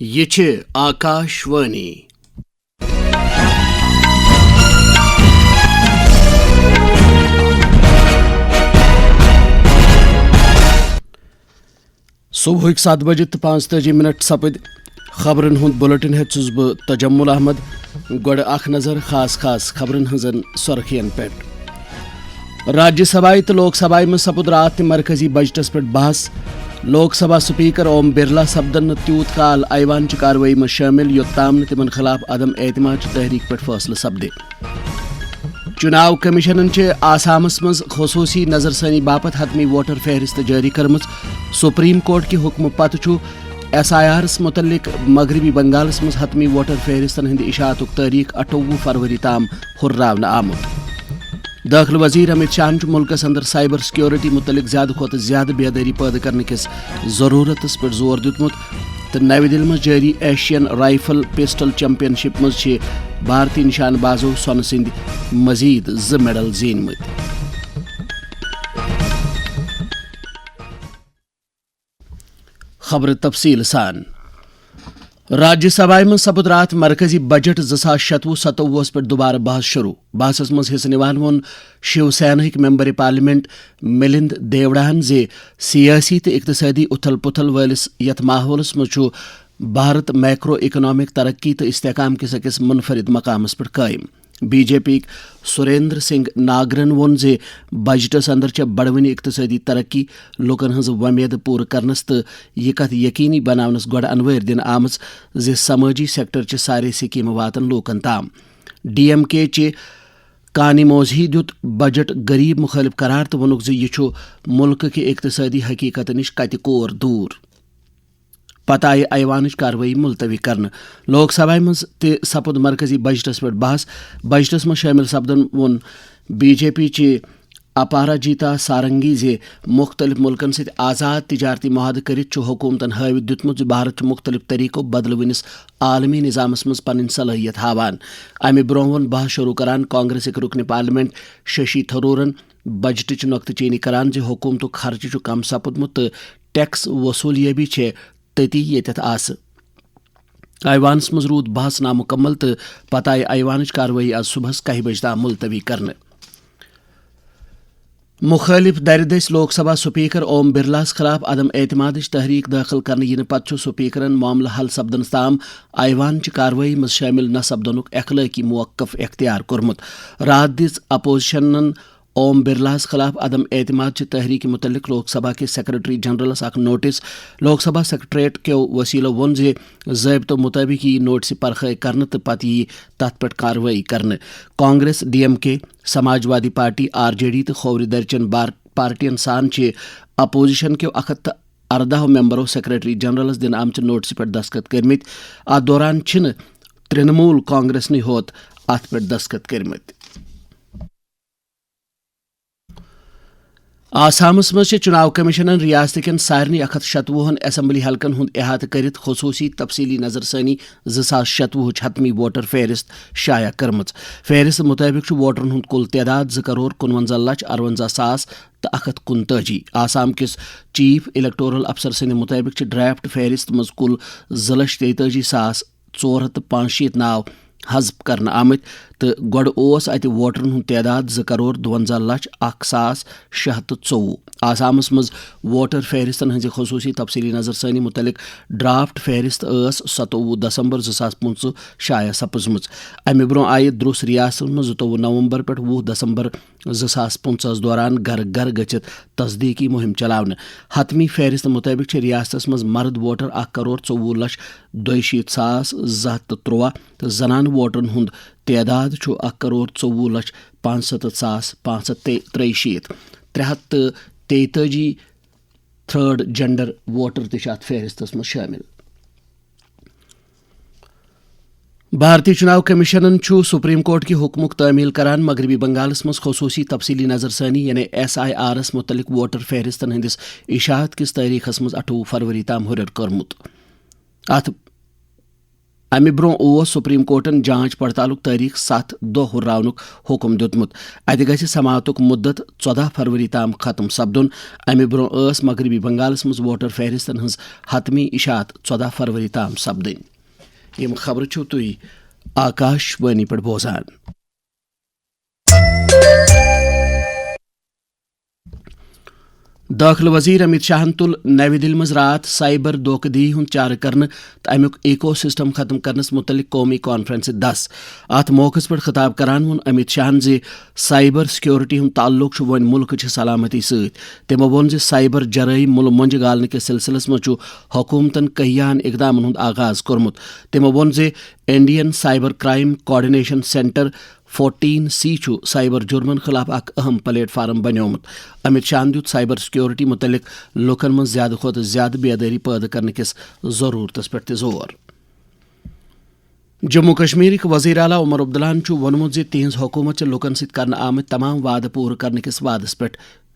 یہ چھ آکاشوانی صبح 7 بجے 45 سپد خبرن ہند بلٹن ہیت چھس بہ تجمل احمد گوڑ اخ نظر خاص خبرن ہزن سرخین پہ راجیہ سبھا تو لوک سبھا من سپد رات مرکزی بجٹس پہ بحث لوک سبھا سپیکر اوم برلا سپدن تیوت کال ایوان چہ کاروٲیی من شامل یوتام تمن خلاف عدم اعتماد تحریک پہ فیصلہ سپدے چناو کمیشنن آسامس مز خصوصی نظر ثانی باپت حتمی ووٹر فہرست جاری کرمز سپریم کورٹ کہ حکم پتہ SIRس متعلق مغربی بنگالس مز حتمی ووٹر فہرستن ہند اشاعت تاریخ 28 فروری تام ہرراونہ آمت داخل وزیر امت شاہ ملکس اندر سائبر سیکورٹی متعلق زیادہ کھت زیادہ بیداری پید کرنے کس ضرورتس پہ زور دیتمت تو نو دہلی مز جاری ایشین رائفل پسٹل چیمپئن شپ مز بھارتی نشان بازو سون سند مزید 2 میڈل زین مت خبر تفصیل سان راجیہ سبھا من سپد رات مرکزی بجٹ 2026-27 پہ دوبارہ بحث شروع بحثس مز حصہ نوان وون شیو سینہک ممبر پارلیمنٹ ملند دیوڑاہن زِ سیاسی تو اقتصادی اتھل پتھل ولس یت ماحولس مز بھارت میکرو اکنامک ترقی تو استحکام کس اکس منفرد مقامس پہ قائم بی جے پی سریندر سنگھ ناگرن وون زِ بجٹس اندر بڑونی اقتصادی ترقی لوکن ہز ومید پور کرنس تو یہ کت یقینی بناونس گوڑ انویر دن آمز زِ سماجی سیکٹر چہ سارے سکیم واتن لوکن تام DMK چہ کانی موزی دیت بجٹ غریب مخالف قرار تو وونک زِ یہ ملک کے اقتصادی حقیقت نش کت کور دور پتہ آئی ایوانچ کاروٲیی ملتوی کرنے لوک سبھا مز تہ سپد مرکزی بجٹس پہ بحث بجٹس مز شامل سپدن وون بی جے پی چہ اپاراجیتا سارنگی زِ مختلف ملکن ست آزاد تجارتی معاہدہ کرت حکومتن ہاوت دیتمت زِ بھارت مختلف طریقوں بدل ونس عالمی نظامس مز پن صلاحیت ہاوان امہ برہ وون بحث شروع کران کانگریسک رکن پارلیمنٹ ششی تھرورن بجٹچ نقطہ چینی کران زِ حکومتک خرچہ کم سپدمت تو ٹیکس وصولیابی تتی یتھ آس ایوانس مز رود بحث نامکمل تو پتہ آئی ایوانچ کاروٲیی آج صبح 1 بجے تام ملتوی کرنے مخالف در دس لوک سبھا سپیکر اوم برلاس خلاف عدم اعتماد تحریک داخل کرنے ین پتہ سپیکرن معاملہ حل سپدنس تام ایوان چہ کاروٲیی مز شامل نہ سپدنک اخلٲقی موقف اختیار کورمت رات دِژ اپوزیشنن اوم برلاس خلاف عدم اعتماد چہ تحریک متعلق لوک سبھا کے سیکرٹری جنرلس اخ نوٹس لوک سبھا سیکرٹریٹ کیو وسیلو وون زِ ضابطو مطابق یہ نوٹس پرخائی کرنے تو پتہ یہ تت پہ کاروٲیی کرنے کانگریس DMK سماج وادی پارٹی RJD تو کھوور درچن پارٹین سان چہ اپوزیشن کیو 114 ممبرو سیکرٹری جنرلس دن آمچ نوٹس پہ دستخط کرمت ات دوران چھن ترنمول کانگریس ہوت ات پہ دستخط کرمت آسامس مز چناو کمیشنن ریاست کن سارنی 127 اسمبلی حلقن ہند احاطہ کرت خصوصی تفصیلی نظر ثانی 2026 حتمی ووٹر فہرست شائع کرمت فہرست مطابق ووٹرن ہند کل تعداد 2,49,58,129 آسام کس چیف الیکٹورل افسر سند مطابق ڈرافٹ فہرست مز کل 2,43,465 ناو حذف کرنے آمت تو گوڑ اتہ ووٹرن ہند تعداد 2,52,01,624 آسامس مز ووٹر فہرستن ہز خصوصی تفصیلی نظر ثانی متعلق ڈرافٹ فہرست 27 دسمبر 2025 شائع سپزمت امہ برہ آئی دروس ریاست مز 29 نومبر پہ 20 دسمبر 2025 دوران گھر گھر گچھت تصدیقی مہم چلاونے حتمی فہرست مطابق ریاست مز مرد ووٹر 1,24,62,203 تو زنان ووٹرن ہند تعداد 1,65,65,563 333 تھرڈ جینڈر ووٹر تہ فہرستس مز شامل بھارتی چناو کمیشنن سپریم کورٹ کی حکمک تعمیل کران مغربی بنگالس مز خصوصی تفصیلی نظر ثانی یعنی SIRس متعلق ووٹر فہرستن ہندس اشاعت کس تاریخس مز 28 فروری تام ہرر کورمت ات امہ برو سپریم کورٹن جانچ پڑتالک تاریخ 7 دہ ہراونک حکم دیتمت اتہ گژھِ سماعتک مدت 14 فروری تام ختم سپدن امہ برو مغربی بنگالس مز ووٹر فہرستن ہز حتمی اشاعت 14 فروری تام سپدن یم خبر چھو تھی آکاش وانی پہ بوزان داخلہ وزیر امت شاہن تل نو دل مز رات سائبر دھوکہ دہی ہند چارہ کرنے تو امیک ایکو سسٹم ختم کرنس متعلق قومی کانفرنس 10 ات موقع پہ خطاب کران وون امت شاہن زِ سائبر سیکورٹی ہند تعلق ون ملک چہ سلامتی ست تمو وون زِ سائبر جرائم مل منج گالنے کس سلسلس مز حکومتن کہیان اقدامن ہند آغاز کورمت تمو وون زِ Indian cyber crime coordination centre 14C cyber German خلاف اخ اہم پلیٹ فارم بنیومت امت شاہن دیت سائبر سیکورٹی متعلق لوکن من زیادہ کھت زیادہ بیداری پید کرنے کس ضرورتس پہ زور جموں کشمیر وزیر اعلیٰ عمر عبداللہ وونمت زِ تہذ حکومت لوکن ست کرنے آمت تمام وعدہ پور کرنے کس وعدس پہ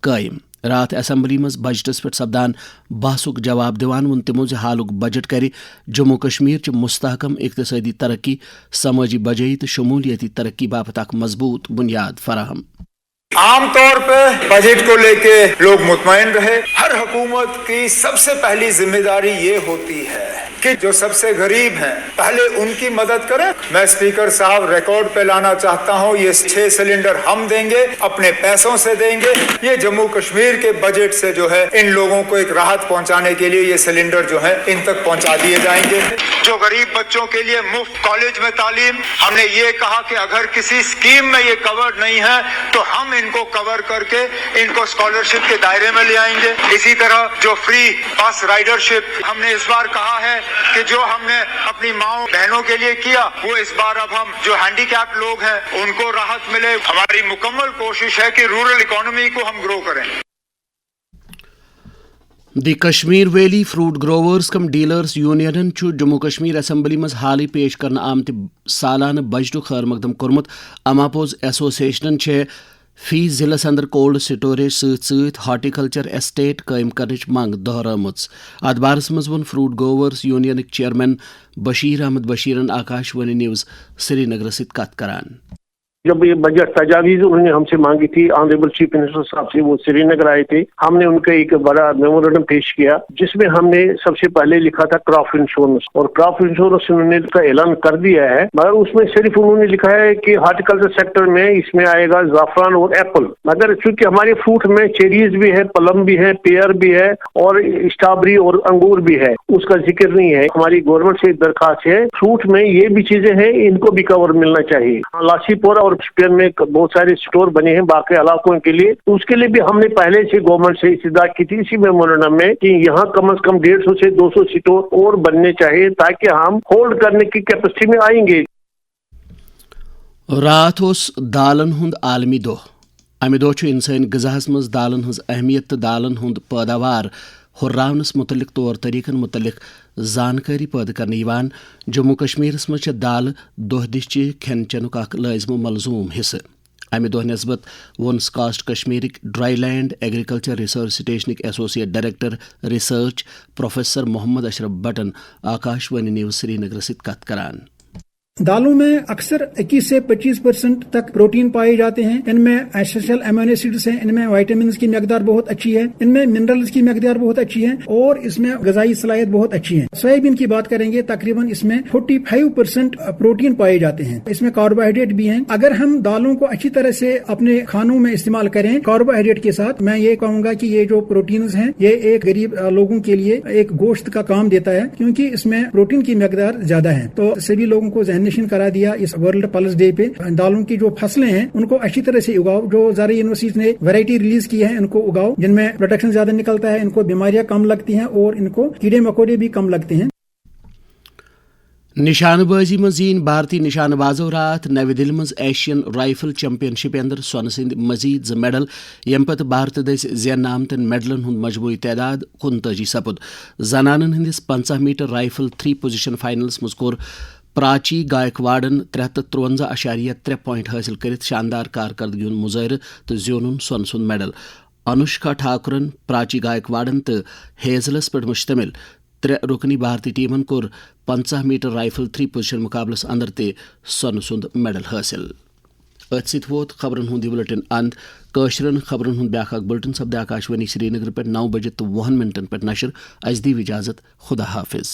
قائم رات اسمبلی مز بجٹس پہ سپدان بحثک جواب دیوان وون تمو زِ حالک بجٹ کرِ جموں کشمیر چہ مستحکم اقتصادی ترقی سماجی بجائی تو شمولیتی ترقی باپت اخ مضبوط بنیاد فراہم عام طور پہ بجٹ کو لے کے لوگ مطمئن رہے. ہر حکومت کی سب سے پہلی ذمہ داری یہ ہوتی ہے کہ جو سب سے غریب ہیں پہلے ان کی مدد کریں. میں اسپیکر صاحب ریکارڈ پہ لانا چاہتا ہوں یہ 6 سلنڈر ہم دیں گے اپنے پیسوں سے دیں گے. یہ جموں کشمیر کے بجٹ سے جو ہے ان لوگوں کو ایک راحت پہنچانے کے لیے یہ سلنڈر جو ہے ان تک پہنچا دیے جائیں گے. جو غریب بچوں کے لیے مفت کالج میں تعلیم ہم نے یہ کہا کہ اگر کسی اسکیم میں یہ کور نہیں ہے تو ہم ان کو کور کر کے ان کو اسکالرشپ کے دائرے میں لے آئیں گے. اسی طرح جو فری بس رائڈرشپ ہم نے اس بار کہا ہے کہ جو ہم نے اپنی ماؤں بہنوں کے لیے کیا وہ اس بار اب ہم جو ہینڈی کیپ لوگ ہیں ان کو راحت ملے. ہماری مکمل کوشش ہے کہ رورل اکانومی کو ہم گرو کریں. دی کشمیر ویلی فروٹ گروورز کم ڈیلرز یونینن جموں کشمیر اسمبلی مز حالی پیش کرنے آمت سالانہ بجٹ خیر مقدم کورمت. اماپوز ایسوسیشنن فی ضلع اندر کولڈ سٹوریج ست ہارٹیکلچر ایسٹیٹ قائم کرنچ منگ دہرامت. ات بارس مز ون فروٹ گروورز یونینک چیئرمین بشیر احمد بشیرن Akashvani news Srinagar ست کت کران. جب یہ بجٹ تجاویز انہوں نے ہم سے مانگی تھی آنریبل چیف منسٹر صاحب سے وہ سری نگر آئے تھے. ہم نے ان کا ایک بڑا میمورنڈم پیش کیا جس میں ہم نے سب سے پہلے لکھا تھا کراپ انشورنس اور کراپ انشورنس انہوں نے کا اعلان کر دیا ہے مگر اس میں صرف انہوں نے لکھا ہے کہ ہارٹیکلچر سیکٹر میں اس میں آئے گا زعفران اور ایپل. مگر چونکہ ہمارے فروٹ میں چیریز بھی ہے پلم بھی ہے پیئر بھی ہے اور اسٹرابری اور انگور بھی ہے اس کا ذکر نہیں ہے. ہماری گورنمنٹ سے درخواست ہے فروٹ میں یہ بھی چیزیں ہیں ان کو بھی کور ملنا چاہیے. لاسی پورا اور شپین میں بہت سارے اسٹور بنے ہیں باقی علاقوں کے لیے اس کے لیے بھی ہم نے پہلے سے گورنمنٹ سے استدعا کی تھی اسی میمورنڈم میں کہ یہاں کم از کم 150 سے 200 اسٹور اور بننے چاہیے تاکہ ہم ہولڈ کرنے کی کیپیسٹی میں آئیں گے. رات دالن ہند عالمی دہ امہ دہ انسانی غذاس مز دالن ہز اہمیت تو دالن ہند پیداوار ہرراونس متعلق طور طریقن متعلق زانکاری پید کرنے یوان. جموں کشمیرس مز دال دہ دش کھین چنک اخ لازم و ملزوم حصہ. امہ دہ نسبت ون سکاسٹ کشمیرک ڈرائی لینڈ ایگریکلچر ریسرچ سٹیشنک associate director research professor Mohammad Ashraf بٹن Akashvani news Srinagar ست کت کران. دالوں میں اکثر 21 سے 25% تک پروٹین پائے جاتے ہیں. ان میں ایسینشل امینو ایسڈز ہیں, ان میں وائٹامنز کی مقدار بہت اچھی ہے, ان میں منرلز کی مقدار بہت اچھی ہے اور اس میں غذائی صلاحیت بہت اچھی ہے. سویابین کی بات کریں گے تقریباً اس میں 45% پروٹین پائے جاتے ہیں. اس میں کاربوہائیڈریٹ بھی ہیں. اگر ہم دالوں کو اچھی طرح سے اپنے کھانوں میں استعمال کریں کاربوہائیڈریٹ کے ساتھ, میں یہ کہوں گا کہ یہ جو پروٹینز ہیں یہ ایک غریب لوگوں کے لیے ایک گوشت کا کام دیتا ہے کیونکہ اس میں پروٹین کی مقدار زیادہ ہے. تو سبھی لوگوں کو ذہن نشین کرا دیا اس ورلڈ پلس ڈے پہ دالوں کی جو فصلیں ہیں ان کو اچھی طرح سے اگاؤ. جو زرعی یونیورسٹی نے ویرائٹی ریلیز کی ہے ان کو اگاؤ جن میں پروڈکشن زیادہ نکلتا ہے, ان کو بیماریاں کم لگتی ہیں اور ان کو کیڑے مکوڑے بھی کم لگتے ہیں. نشانہ بازی مزین بھارتی نشانہ بازو رات نو دل مز ایشین رائفل چیمپئن شپ اندر سون سند مزید 2 میڈل یم پتہ بھارت دس زین آمتن میڈلن ہند مجموعی تعداد 39 سپد. زنانن ہندس 50 میٹر رائفل 3 پوزیشن فائنلس مز کور پراچی گائکواڈن 353.3 پوائنٹ حاصل کرت شاندار کارکردگی ہند مظاہرہ تو زیونن سون سند میڈل. انوشکا ٹھاکرن پراچی گائکواڈن تو ہیزلس پہ مشتمل 3 رکنی بھارتی ٹیمن کور 50 میٹر رائفل 3 پوزیشن مقابلس اندر تے سون سند میڈل حاصل. ات ست ووت خبرن ہند بلٹن اند کاشرن خبرن ہند بیاکھ بلٹن سپدِ آکاشوانی سری نگر پہ 9 بجے تو 20 منٹن پہ نشر. اس دی اجازت. خدا حافظ.